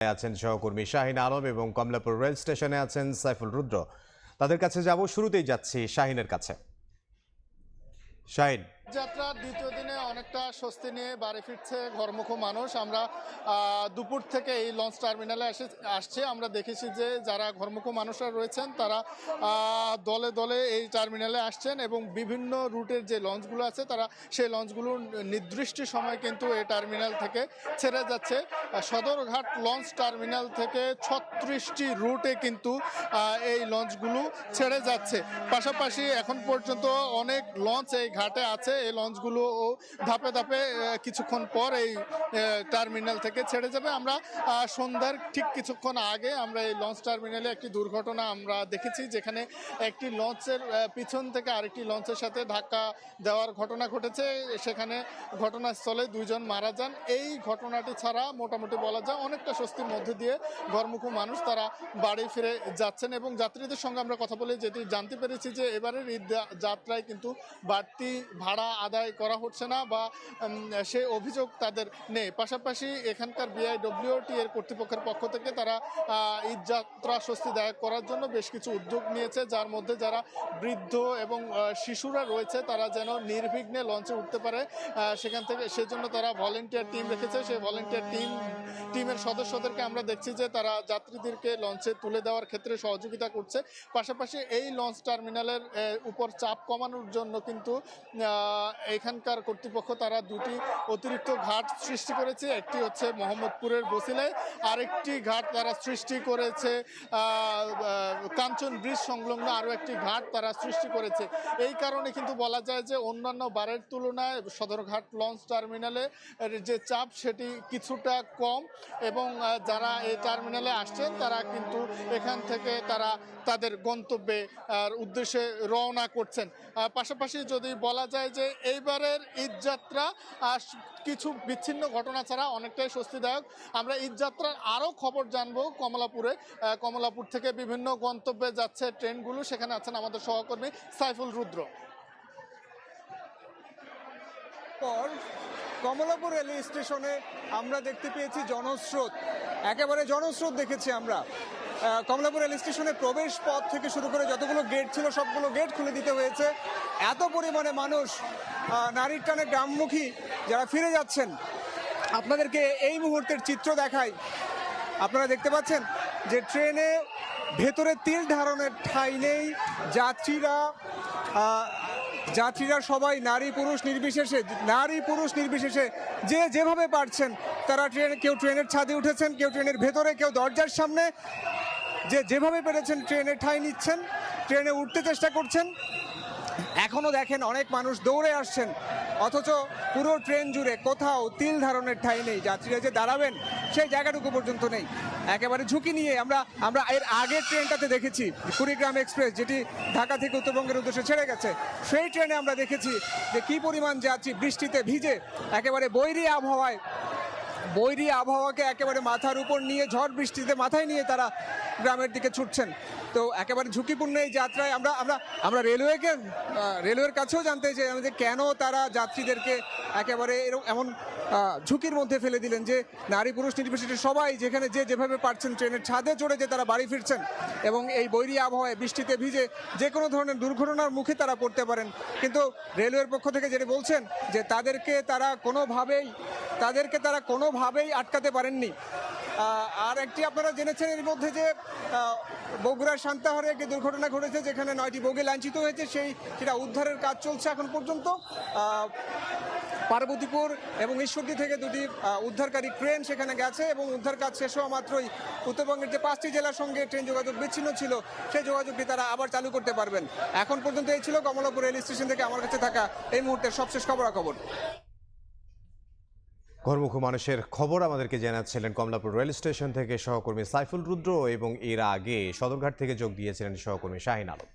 আছেন সহকর্মী শাহিন আলম এবং কমলাপুর রেল স্টেশনে আছেন সাইফুল রুদ্র। তাদের কাছে যাব, শুরুতেই যাচ্ছি শাহিনের কাছে। শাহিন, যাত্রার দ্বিতীয় দিনে অনেকটা স্বস্তি নিয়ে বাড়ি ফিরছে ঘরমুখো মানুষ। আমরা দুপুর থেকে এই লঞ্চ টার্মিনালে আসছে। আমরা দেখেছি যে যারা ঘরমুখো মানুষরা রয়েছেন তারা দলে দলে এই টার্মিনালে আসছেন এবং বিভিন্ন রুটের যে লঞ্চগুলো আছে তারা সেই লঞ্চগুলো নির্দিষ্ট সময় কিন্তু এই টার্মিনাল থেকে ছেড়ে যাচ্ছে। সদরঘাট লঞ্চ টার্মিনাল থেকে 36টি রুটে কিন্তু এই লঞ্চগুলো ছেড়ে যাচ্ছে। পাশাপাশি এখন পর্যন্ত অনেক লঞ্চ এই ঘাটে আছে। এই লঞ্চগুলো ধাপে ধাপে কিছুক্ষণ পর এই টার্মিনাল থেকে ছেড়ে যাবে। আমরা সন্ধ্যার ঠিক কিছুক্ষণ আগে আমরা এই লঞ্চ টার্মিনালে একটি দুর্ঘটনা আমরা দেখেছি, যেখানে একটি লঞ্চের পিছন থেকে আরেকটি লঞ্চের সাথে ধাক্কা দেওয়ার ঘটনা ঘটেছে। সেখানে ঘটনাস্থলে 2 জন মারা যান। এই ঘটনাটি ছাড়া মোটামুটি বলা যায় অনেকটা স্বস্তির মধ্যে দিয়ে ঘরমুখো মানুষ তারা বাড়ি ফিরে যাচ্ছেন। এবং যাত্রীদের সঙ্গে আমরা কথা বলে যেটি জানতে পেরেছি যে এবারের ঈদ যাত্রায় কিন্তু বাড়তি ভাড়া আদায় করা হচ্ছে না বা সে অভিযোগ তাদের নেই। পাশাপাশি এখানকার বিআইডব্লিউটি এর কর্তৃপক্ষের পক্ষ থেকে তারা ঈদ যাত্রা স্বস্তিদায়ক করার জন্য বেশ কিছু উদ্যোগ নিয়েছে, যার মধ্যে যারা বৃদ্ধ এবং শিশুরা রয়েছে তারা যেন নির্বিঘ্নে লঞ্চে উঠতে পারে সেখান থেকে সেজন্য তারা ভলেন্টিয়ার টিম রেখেছে। সেই ভলেন্টিয়ার টিমের সদস্যদেরকে আমরা দেখছি যে তারা যাত্রীদেরকে লঞ্চে তুলে দেওয়ার ক্ষেত্রে সহযোগিতা করছে। পাশাপাশি এই লঞ্চ টার্মিনালের উপর চাপ কমানোর জন্য কিন্তু এখানকার কর্তৃপক্ষ তারা 2টি অতিরিক্ত ঘাট সৃষ্টি করেছে। একটি হচ্ছে মোহাম্মদপুরের বসিলায়, আরেকটি ঘাট তারা সৃষ্টি করেছে কাঞ্চন ব্রিজ সংলগ্ন আরও একটি ঘাট তারা সৃষ্টি করেছে। এই কারণে কিন্তু বলা যায় যে অন্যান্য বারের তুলনায় সদরঘাট লঞ্চ টার্মিনালে যে চাপ সেটি কিছুটা কম এবং যারা এই টার্মিনালে আসছেন তারা কিন্তু এখান থেকে তারা তাদের গন্তব্যে উদ্দেশ্যে রওনা করছেন। পাশাপাশি যদি বলা যায় যে এইবারের ঈদযাত্রা কিছু বিচ্ছিন্ন ঘটনা ছাড়া অনেকটাই স্বস্তিদায়ক। আমরা ঈদযাত্রার আরও খবর জানবো কমলাপুর থেকে বিভিন্ন গন্তব্যে যাচ্ছে ট্রেনগুলো। সেখানে আছেন আমাদের সহকর্মী সাইফুল রুদ্র। কমলাপুর রেল স্টেশনে আমরা দেখতে পেয়েছি জনস্রোত, একেবারে জনস্রোত দেখেছি আমরা। কমলাপুর রেল স্টেশনের প্রবেশ পথ থেকে শুরু করে যতগুলো গেট ছিল সবগুলো গেট খুলে দিতে হয়েছে। এত পরিমাণে মানুষ নারীর টানে গ্রামমুখী যারা ফিরে যাচ্ছেন, আপনাদেরকে এই মুহূর্তের চিত্র দেখাই। আপনারা দেখতে পাচ্ছেন যে ট্রেনে ভেতরে তিল ধারণের ঠাঁই নেই। যাত্রীরা সবাই নারী পুরুষ নির্বিশেষে যে যেভাবে পারছেন তারা কেউ ট্রেনের ছাদে উঠেছেন, কেউ ট্রেনের ভেতরে, কেউ দরজার সামনে, যেভাবে পেরেছেন ট্রেনে ঠাঁই নিচ্ছেন, ট্রেনে উঠতে চেষ্টা করছেন। এখনও দেখেন অনেক মানুষ দৌড়ে আসছেন, অথচ পুরো ট্রেন জুড়ে কোথাও তিল ধারণের ঠাঁই নেই। যাত্রীরা যে দাঁড়াবেন সেই জায়গাটুকু পর্যন্ত নেই। একেবারে ঝুঁকি নিয়ে আমরা এর আগের ট্রেনটাতে দেখেছি কুড়িগ্রাম এক্সপ্রেস, যেটি ঢাকা থেকে উত্তরবঙ্গের উদ্দেশ্যে ছেড়ে গেছে। সেই ট্রেনে আমরা দেখেছি যে কী পরিমাণ যাত্রী বৃষ্টিতে ভিজে একেবারে বৈরী আবহাওয়াকে একেবারে মাথার উপর নিয়ে, ঝড় বৃষ্টিতে মাথায় নিয়ে তারা গ্রামের দিকে ছুটছেন। তো একেবারে ঝুঁকিপূর্ণ এই যাত্রায় আমরা রেলওয়ের কাছেও জানতে চাই যে কেন তারা যাত্রীদেরকে একেবারে এমন ঝুঁকির মধ্যে ফেলে দিলেন যে নারী পুরুষ নির্বিশেষে সবাই যেখানে যেভাবে পারছেন ট্রেনের ছাদে চড়ে যে তারা বাড়ি ফিরছেন এবং এই বৈরী আবহাওয়ায় বৃষ্টিতে ভিজে যে কোনো ধরনের দুর্ঘটনার মুখে তারা পড়তে পারেন। কিন্তু রেলওয়ের পক্ষ থেকে যেটা বলছেন যে তাদেরকে তারা কোনোভাবেই আটকাতে পারেননি। আর একটি আপনারা জেনেছেন এর মধ্যে যে বগুড়ার সান্তাহারে একটি দুর্ঘটনা ঘটেছে, যেখানে 9টি বগি লাঞ্ছিত হয়েছে। সেটা উদ্ধারের কাজ চলছে এখন পর্যন্ত। পার্বতীপুর এবং ঈশ্বরদী থেকে 2টি উদ্ধারকারী ক্রেন সেখানে গেছে এবং উদ্ধার কাজ শেষ হওয়া মাত্রই উত্তরবঙ্গের যে 5টি জেলার সঙ্গে ট্রেন যোগাযোগ বিচ্ছিন্ন ছিল সেই যোগাযোগটি তারা আবার চালু করতে পারবেন। এখন পর্যন্ত এই ছিল কমলাপুর রেল স্টেশন থেকে আমার কাছে থাকা এই মুহূর্তের সবশেষ খবরাখবর। ঘরমুখো মানুষের খবর আমাদেরকে জানাচ্ছিলেন কমলাপুর রেল স্টেশন থেকে সহকর্মী সাইফুল রুদ্র এবং এর আগে সদরঘাট থেকে যোগ দিয়েছিলেন সহকর্মী শাহিন আলম।